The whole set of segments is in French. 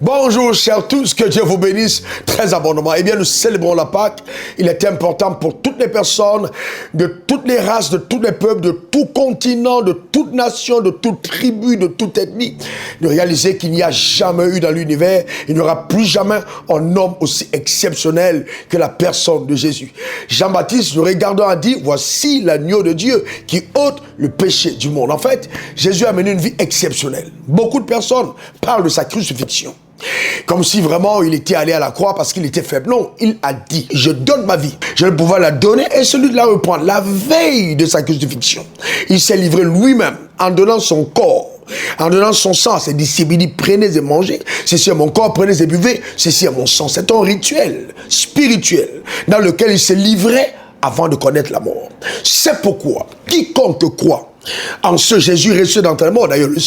Bonjour chers tous, que Dieu vous bénisse très abondamment. Eh bien, nous célébrons la Pâque. Il est important pour toutes les personnes, de toutes les races, de tous les peuples, de tout continent, de toute nation, de toute tribu, de toute ethnie, de réaliser qu'il n'y a jamais eu dans l'univers, il n'y aura plus jamais un homme aussi exceptionnel que la personne de Jésus. Jean-Baptiste, nous regardons, a dit, voici l'agneau de Dieu qui ôte le péché du monde. En fait, Jésus a mené une vie exceptionnelle. Beaucoup de personnes parlent de sa crucifixion comme si vraiment il était allé à la croix parce qu'il était faible. Non, il a dit, je donne ma vie, je vais pouvoir la donner et celui de la reprendre. La veille de sa crucifixion, il s'est livré lui-même en donnant son corps, en donnant son sang à ses disciples. Il dit, prenez et mangez, ceci est mon corps, prenez et buvez, ceci est mon sang. C'est un rituel spirituel dans lequel il s'est livré avant de connaître la mort. C'est pourquoi quiconque croit en ce Jésus ressuscité d'entre les morts, d'ailleurs le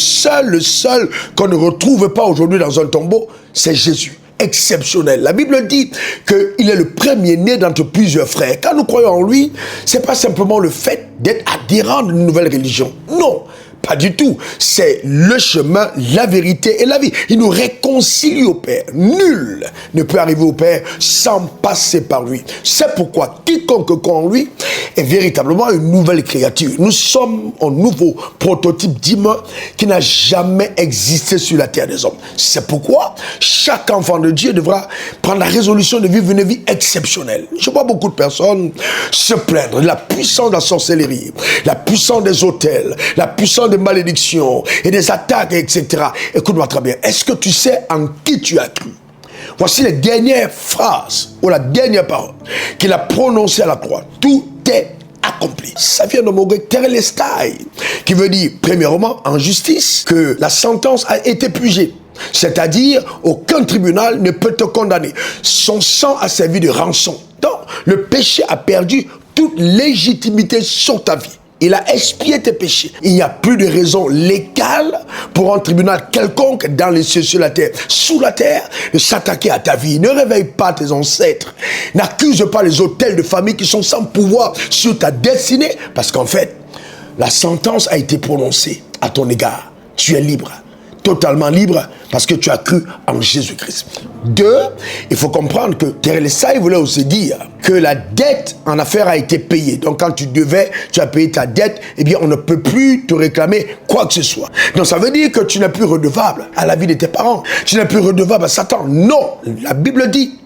seul qu'on ne retrouve pas aujourd'hui dans un tombeau, c'est Jésus. Exceptionnel. La Bible dit qu'il est le premier-né d'entre plusieurs frères. Quand nous croyons en lui, c'est pas simplement le fait d'être adhérent d'une nouvelle religion. Non, pas du tout. C'est le chemin, la vérité et la vie. Il nous réconcilie au Père. Nul ne peut arriver au Père sans passer par lui. C'est pourquoi quiconque croit en lui est véritablement une nouvelle créature. Nous sommes un nouveau prototype d'humain qui n'a jamais existé sur la terre des hommes. C'est pourquoi chaque enfant de Dieu devra prendre la résolution de vivre une vie exceptionnelle. Je vois beaucoup de personnes se plaindre de la puissance de la sorcellerie, la puissance des autels, la puissance des malédictions et des attaques, etc. Écoute-moi très bien. Est-ce que tu sais en qui tu as cru? Voici les dernières phrases ou la dernière parole qu'il a prononcée à la croix. Tout est accompli. Ça vient de mon grec Terelestai, qui veut dire, premièrement, en justice, que la sentence a été purgée. C'est-à-dire, aucun tribunal ne peut te condamner. Son sang a servi de rançon. Donc, le péché a perdu toute légitimité sur ta vie. Il a expié tes péchés. Il n'y a plus de raison légale pour un tribunal quelconque dans les cieux, sur la terre, sous la terre, de s'attaquer à ta vie. Ne réveille pas tes ancêtres. N'accuse pas les autels de famille qui sont sans pouvoir sur ta destinée. Parce qu'en fait, la sentence a été prononcée à ton égard. Tu es libre. Totalement libre parce que tu as cru en Jésus-Christ. 2, il faut comprendre que Terelestai voulait aussi dire que la dette en affaires a été payée. Donc quand tu as payé ta dette, eh bien on ne peut plus te réclamer quoi que ce soit. Donc ça veut dire que tu n'es plus redevable à la vie de tes parents. Tu n'es plus redevable à Satan. Non, la Bible dit,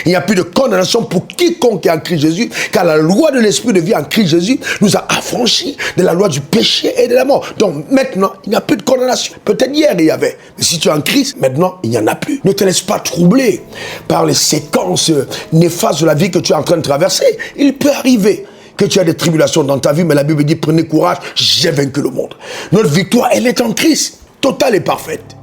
il n'y a plus de condamnation pour quiconque est en Christ Jésus, car la loi de l'esprit de vie en Christ Jésus nous a affranchis de la loi du péché et de la mort. Donc maintenant, il n'y a plus de condamnation. Peut-être hier il y avait, mais si tu es en Christ, maintenant il n'y en a plus. Ne te laisse pas troubler par les séquences néfastes de la vie que tu es en train de traverser. Il peut arriver que tu as des tribulations dans ta vie, mais la Bible dit, prenez courage, j'ai vaincu le monde. Notre victoire, elle est en Christ, totale et parfaite.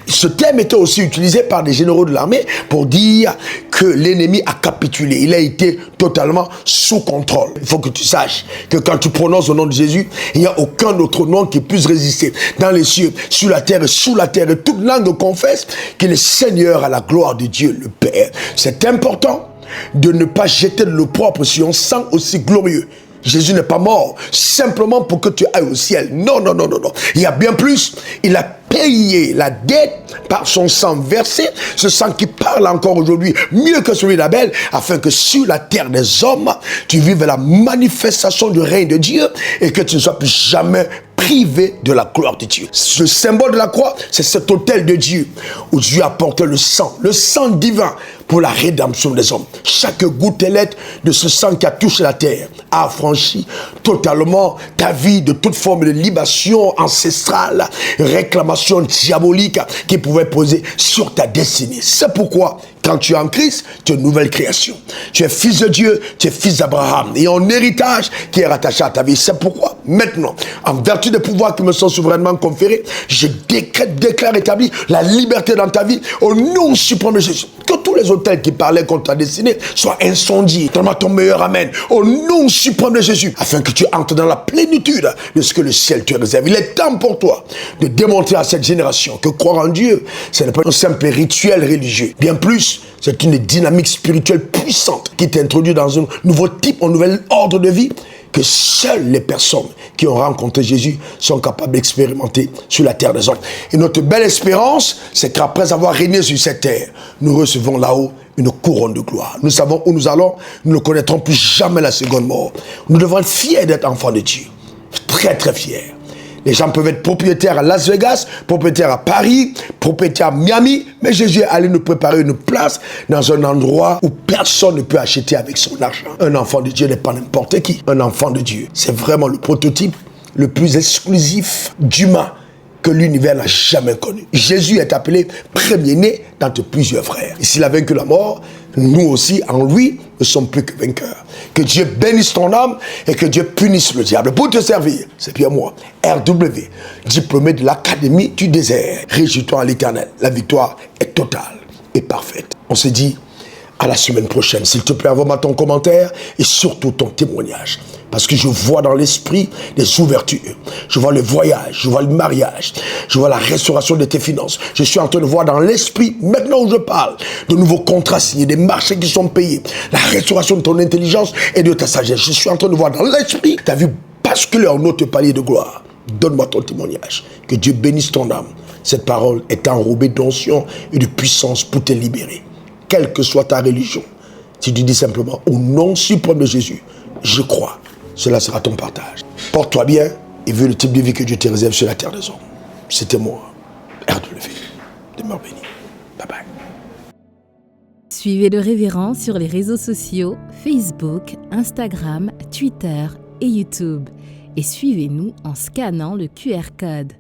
Ce terme était aussi utilisé par des généraux de l'armée pour dire que l'ennemi a capitulé. Il a été totalement sous contrôle. Il faut que tu saches que quand tu prononces le nom de Jésus, il n'y a aucun autre nom qui puisse résister. Dans les cieux, sur la terre et sous la terre, et toute langue confesse qu'il est Seigneur à la gloire de Dieu le Père. C'est important de ne pas jeter de l'opprobre sur un sang aussi glorieux. Jésus n'est pas mort simplement pour que tu ailles au ciel. Non, non, non, non, non. Il y a bien plus. Il a payé la dette par son sang versé, ce sang qui parle encore aujourd'hui mieux que celui d'Abel, afin que sur la terre des hommes, tu vives la manifestation du règne de Dieu et que tu ne sois plus jamais privé de la gloire de Dieu. Ce symbole de la croix, c'est cet autel de Dieu où Dieu a porté le sang divin pour la rédemption des hommes. Chaque gouttelette de ce sang qui a touché la terre a affranchi totalement ta vie de toute forme de libation ancestrale, réclamation diabolique qui pouvait poser sur ta destinée. C'est pourquoi, quand tu es en Christ, tu es une nouvelle création. Tu es fils de Dieu, tu es fils d'Abraham. Et un héritage qui est rattaché à ta vie. C'est pourquoi, maintenant, en vertu des pouvoirs qui me sont souverainement conférés, je déclare, établi la liberté dans ta vie au nom suprême de Jésus. Que tous les hôtels qui parlaient contre ta destinée soient incendiés. Donne-moi ton meilleur amen. Au nom suprême de Jésus. Afin que tu entres dans la plénitude de ce que le ciel te réserve. Il est temps pour toi de démontrer à cette génération que croire en Dieu, ce n'est pas un simple rituel religieux. Bien plus, c'est une dynamique spirituelle puissante qui t'introduit dans un nouveau type, un nouvel ordre de vie que seules les personnes qui ont rencontré Jésus sont capables d'expérimenter sur la terre des hommes. Et notre belle espérance, c'est qu'après avoir régné sur cette terre, nous recevons là-haut une couronne de gloire. Nous savons où nous allons, nous ne connaîtrons plus jamais la seconde mort. Nous devons être fiers d'être enfants de Dieu. Très, très fiers. Les gens peuvent être propriétaires à Las Vegas, propriétaires à Paris, propriétaires à Miami, mais Jésus est allé nous préparer une place dans un endroit où personne ne peut acheter avec son argent. Un enfant de Dieu n'est pas n'importe qui. Un enfant de Dieu, c'est vraiment le prototype le plus exclusif d'humain que l'univers n'a jamais connu. Jésus est appelé premier-né d'entre plusieurs frères. Et s'il a vaincu la mort, nous aussi, en lui, ne sommes plus que vainqueurs. Que Dieu bénisse ton âme et que Dieu punisse le diable. Pour te servir, c'est Pierre moi, RW, diplômé de l'Académie du désert. Réjouis-toi à l'Éternel. La victoire est totale et parfaite. On se dit à la semaine prochaine. S'il te plaît, envoie-moi ton commentaire et surtout ton témoignage. Parce que je vois dans l'esprit des ouvertures. Je vois le voyage, je vois le mariage, je vois la restauration de tes finances. Je suis en train de voir dans l'esprit, maintenant où je parle, de nouveaux contrats signés, des marchés qui sont payés, la restauration de ton intelligence et de ta sagesse. Je suis en train de voir dans l'esprit ta vie basculer en autre palier de gloire. Donne-moi ton témoignage. Que Dieu bénisse ton âme. Cette parole est enrobée d'onction et de puissance pour te libérer. Quelle que soit ta religion, si tu dis simplement au nom suprême de Jésus, je crois. Cela sera ton partage. Porte-toi bien et vis le type de vie que Dieu te réserve sur la terre des hommes. C'était moi, RW. Demeure béni. Bye bye. Suivez le révérend sur les réseaux sociaux, Facebook, Instagram, Twitter et YouTube. Et suivez-nous en scannant le QR code.